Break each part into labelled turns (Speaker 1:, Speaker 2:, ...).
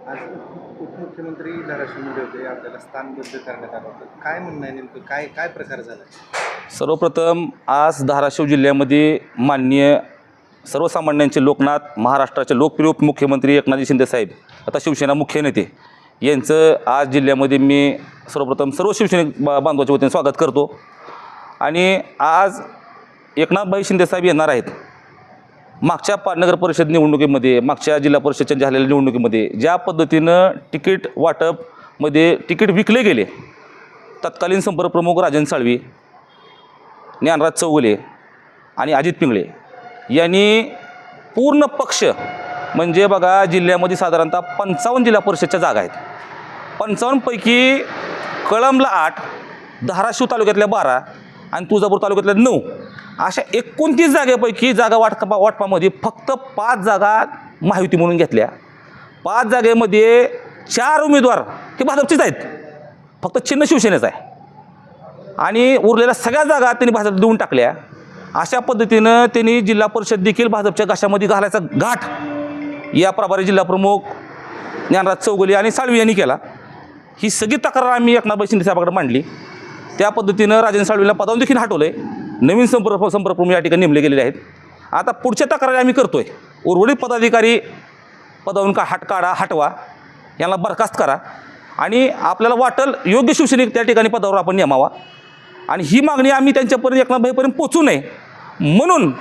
Speaker 1: आज उपमुख्यमंत्री धाराशिवमध्ये होते, आपल्याला स्थानबद्ध करण्यात आलं होतं. काय म्हणणं आहे नेमकं, काय काय प्रकार झाला?
Speaker 2: सर्वप्रथम आज धाराशिव जिल्ह्यामध्ये माननीय सर्वसामान्यांचे लोकनाथ, महाराष्ट्राचे लोकप्रिय उपमुख्यमंत्री एकनाथजी शिंदेसाहेब, आता शिवसेना मुख्य नेते, यांचं आज जिल्ह्यामध्ये मी सर्वप्रथम सर्व शिवसैनिक बांधवाच्या वतीने स्वागत करतो. आणि आज एकनाथभाई शिंदेसाहेब येणार आहेत. मागच्या नगर परिषद निवडणुकीमध्ये, मागच्या जिल्हा परिषदच्या झालेल्या निवडणुकीमध्ये ज्या पद्धतीनं तिकीट वाटपमध्ये तिकीट विकले गेले, तत्कालीन संपर्कप्रमुख राजन साळवी, ज्ञानराज चौगुले आणि अजित पिंगळे यांनी पूर्ण पक्ष, म्हणजे बघा जिल्ह्यामध्ये साधारणतः 55 जिल्हा परिषदच्या जागा आहेत. 55 पैकी कळंबला 8, धाराशिव तालुक्यातल्या 12 आणि तुळजापूर तालुक्यातल्या 9, अशा 29 जागेपैकी जागा वाटपामध्ये फक्त 5 जागा महायुती म्हणून घेतल्या. 5 जागेमध्ये 4 उमेदवार हे भाजपचेच आहेत, फक्त चिन्ह शिवसेनेचं आहे. आणि उरलेल्या सगळ्या जागा त्यांनी भाजप देऊन टाकल्या. अशा पद्धतीनं त्यांनी जिल्हा परिषद देखील भाजपच्या घशामध्ये घालायचा घाट या प्रभारी जिल्हाप्रमुख ज्ञानराज चौगुले आणि साळवी यांनी केला. ही सगळी तक्रार आम्ही एकनाथभाई शिंदेसाहेबांकडे मांडली. त्या पद्धतीनं राजन साळवीला पदावरून देखील हटवलं आहे. नवीन संपर्कप्रमुख या ठिकाणी नेमले गेलेले आहेत. आता पुढच्या तक्रारी आम्ही करतो आहे. उर्वरित पदाधिकारी पदावरून हटवा, यांना बरखास्त करा आणि आपल्याला वाटेल योग्य शिवसैनिक त्या ठिकाणी पदावर आपण नेमावा. आणि ही मागणी आम्ही त्यांच्यापर्यंत एकनाथभाईपर्यंत पोचू नये म्हणून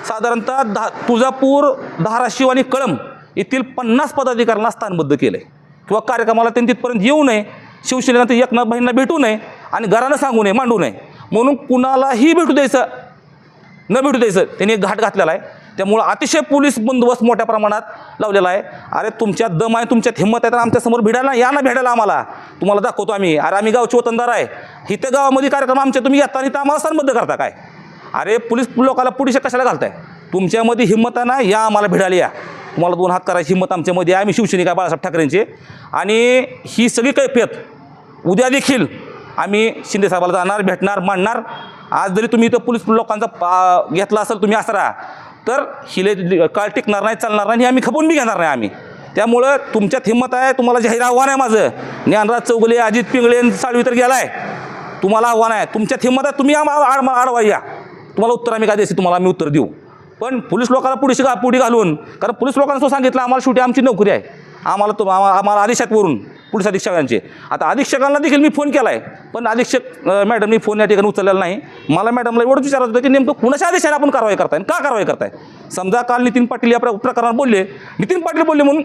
Speaker 2: साधारणतः तुळजापूर, धाराशिव आणि कळंब येथील 50 पदाधिकाऱ्यांना स्थानबद्ध केलं आहे. किंवा कार्यक्रमाला त्यांनी तिथपर्यंत येऊ नये, शिवसेनेला एकनाथभाईंना भेटू नये आणि घरानं सांगू नये, मांडू नये म्हणून कुणालाही भेटू द्यायचं त्यांनी घाट घातलेला आहे. त्यामुळं अतिशय पोलीस बंदोबस्त मोठ्या प्रमाणात लावलेला आहे. अरे तुमच्यात दम आहे, तुमच्यात हिंमत आहे तर आमच्यासमोर भिडायला या ना, भेटायला आम्हाला, तुम्हाला दाखवतो आम्ही. अरे आम्ही गावचे वतनदार आहे, इथं गावामध्ये कार्यक्रम आमच्या तुम्ही येता आणि तर आम्हाला स्थानबद्ध करता काय? अरे पोलीस लोकाला पुढे कशाला घालताय? तुमच्यामध्ये हिंमत आहे ना, या आम्हाला भिडायला या, तुम्हाला 2 हात करायची हिंमत आमच्यामध्ये आहे. आम्ही शिवसैनिक आहे बाळासाहेब ठाकरेंचे. आणि ही सगळी कैफियत उद्या देखील आम्ही शिंदेसाहेबाला जाणार, भेटणार, मांडणार. आज जरी तुम्ही इथं पोलीस लोकांचा घेतला असेल तुम्ही आसरा, तर हिले काळ टिकणार नाही, चालणार नाही, आम्ही खपून बी घेणार नाही आम्ही. त्यामुळं तुमच्यात हिंमत आहे, तुम्हाला जाहीर आव्हान आहे माझं. ज्ञानराज चौगुले, अजित पिंगळे, साळवी तर गेला आहे, तुम्हाला आव्हान आहे. तुमच्यात हिंमत आहे, तुम्ही आडवा या, तुम्हाला उत्तर आम्ही काय द्यायचं तुम्हाला आम्ही उत्तर देऊ. पण पोलीस लोकांना पुढे घालून, कारण पोलीस लोकांना सांगितलं आम्हाला शेवटी आमची नोकरी आहे, आम्हाला आदेशात पोलीस अधीक्षकांचे. आता अधीक्षकांना देखील मी फोन केला आहे, पण अधीक्षक मॅडमनी फोन या ठिकाणी उचललेला नाही. मला मॅडमला एवढंच विचारत होतं की नेमकं कुणाच्या आदेशाने आपण कारवाई करताय, का कारवाई करताय? समजा काल नितीन पाटील या प्रकरणात बोलले, नितीन पाटील बोलले म्हणून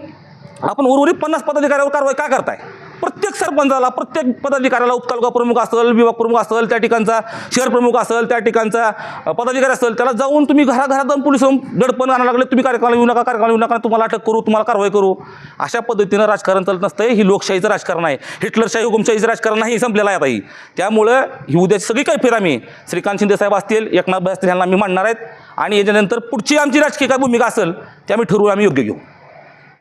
Speaker 2: आपण उर्वरित 50 पदाधिकाऱ्यावर कारवाई का करताय? प्रत्येक सरपंचाला, प्रत्येक पदाधिकाऱ्याला, उपतालुका प्रमुख असेल, विभाग प्रमुख असेल, त्या ठिकाणचा शहर प्रमुख असेल, त्या ठिकाणचा पदाधिकारी असेल, त्याला जाऊन तुम्ही घराघरात जाऊन पोलीस दडपण आणायला लागले, तुम्ही कार्यक्रमाला येऊ नका, तुम्हाला अटक करू, तुम्हाला कारवाई करू. अशा पद्धतीनं राजकारण चालत नसतं. ही लोकशाहीचं राजकारण आहे, हिटलरशाही हुकुमशाहीचं राजकारण नाही संपलेलं आहे आता ही. त्यामुळं ही उद्याची सगळी कैफियत आम्ही श्रीकांत शिंदेसाहेब असतील, एकनाथभाई असतील, यांना आम्ही मांडणार आहेत. आणि याच्यानंतर पुढची आमची राजकीय काय भूमिका असेल ते आम्ही ठरवून आम्ही योग्य घेऊ.